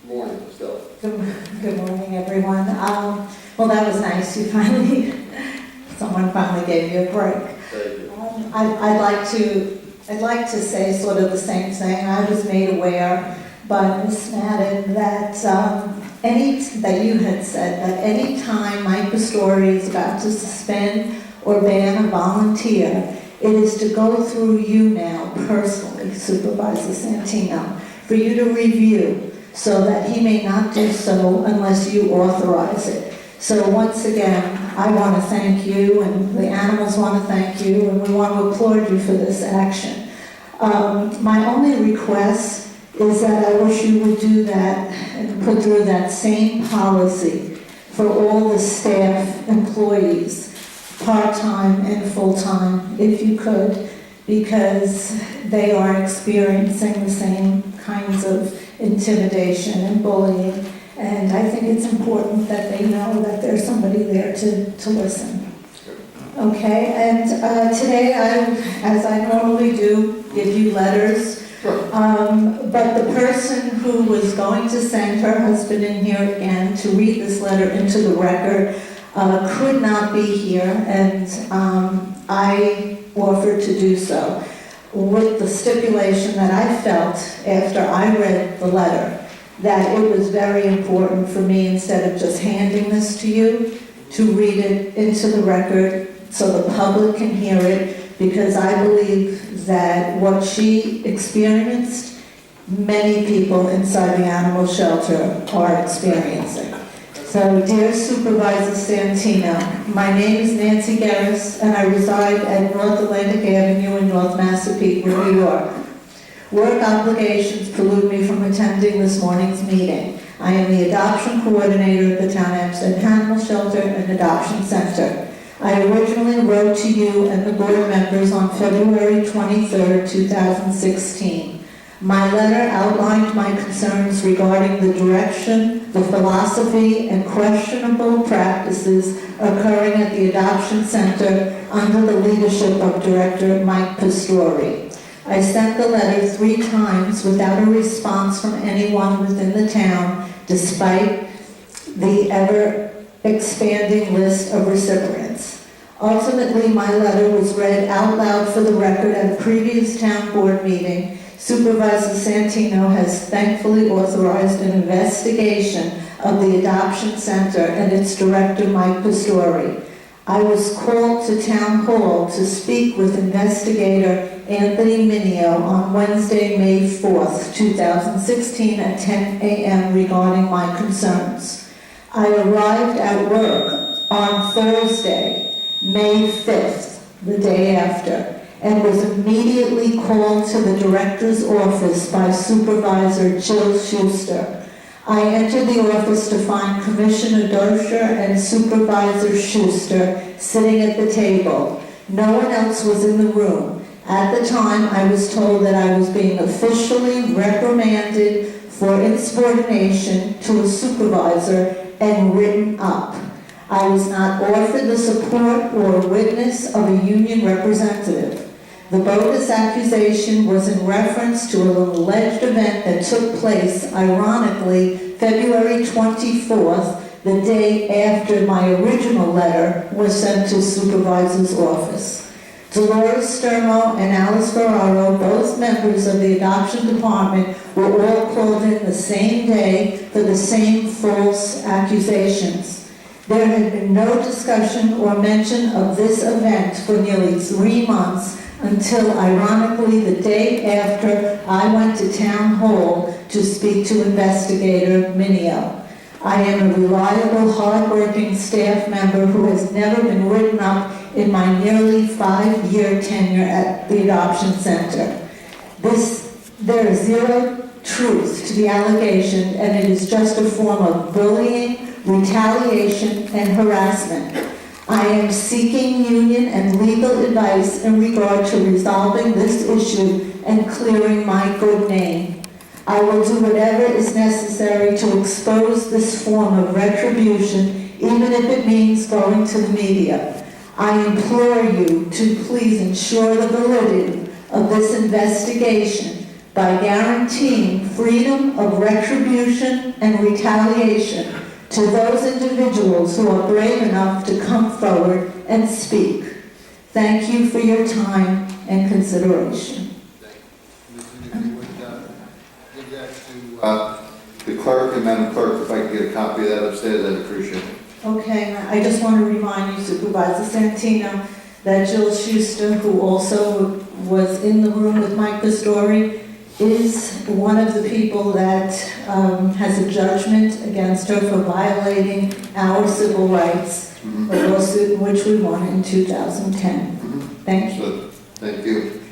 Morning, Stella. Good morning, everyone. Well, that was nice. Someone finally gave you a break. Thank you. I'd like to say sort of the same thing. I was made aware by Ms. Madden that you had said that any time Mike Pastore is about to suspend or ban a volunteer, it is to go through you now personally, Supervisor Santino, for you to review, so that he may not do so unless you authorize it. So once again, I want to thank you, and the animals want to thank you, and we want to applaud you for this action. My only request is that I wish you would do that and put through that same policy for all the staff employees, part-time and full-time, if you could, because they are experiencing the same kinds of intimidation and bullying, and I think it's important that they know that there's somebody there to listen. Okay, and today as I normally do, give you letters, but the person who was going to send her husband in here again to read this letter into the record could not be here, and I offered to do so, with the stipulation that I felt after I read the letter that it was very important for me, instead of just handing this to you, to read it into the record so the public can hear it, because I believe that what she experienced, many people inside the animal shelter are experiencing. So, dear Supervisor Santino, my name is Nancy Garris, and I reside at North Atlantic Avenue in North Massapequa, New York. Work obligations preclude me from attending this morning's meeting. I am the adoption coordinator at the Town Hampstead Animal Shelter and Adoption Center. I originally wrote to you and the board members on February 23, 2016. My letter outlined my concerns regarding the direction, the philosophy, and questionable practices occurring at the Adoption Center under the leadership of Director Mike Pastore. I sent the letter 3 times without a response from anyone within the town, despite the ever-expanding list of recipients. Ultimately, my letter was read out loud for the record at a previous town board meeting. Supervisor Santino has thankfully authorized an investigation of the Adoption Center and its director, Mike Pastore. I was called to Town Hall to speak with investigator Anthony Mineo on Wednesday, May 4th, 2016 at 10 a.m. regarding my concerns. I arrived at work on Thursday, May 5th, the day after, and was immediately called to the director's office by Supervisor Jill Schuster. I entered the office to find Commissioner Dosher and Supervisor Schuster sitting at the table. No one else was in the room. At the time, I was told that I was being officially reprimanded for insubordination to a supervisor and written up. I was not offered the support or witness of a union representative. The bogus accusation was in reference to an alleged event that took place, ironically, February 24th, the day after my original letter was sent to Supervisor's office. Dolores Sturmo and Alice Ferraro, both members of the adoption department, were all called in the same day for the same false accusations. There had been no discussion or mention of this event for nearly 3 months, until, ironically, the day after I went to Town Hall to speak to Investigator Mineo. I am a reliable, hard-working staff member who has never been written up in my nearly 5-year tenure at the Adoption Center. There is zero truth to the allegation, and it is just a form of bullying, retaliation, and harassment. I am seeking union and legal advice in regard to resolving this issue and clearing my good name. I will do whatever is necessary to expose this form of retribution, even if it means going to the media. I implore you to please ensure the validity of this investigation by guaranteeing freedom of retribution and retaliation to those individuals who are brave enough to come forward and speak. Thank you for your time and consideration. If you would give that to the clerk, and Madam Clerk, if I could get a copy of that upstairs, I'd appreciate it. Okay, I just want to remind you, Supervisor Santino, that Jill Schuster, who also was in the room with Mike Pistori, is one of the people that has a judgment against her for violating our civil rights, a lawsuit in which we won in 2010. Thank you. Thank you.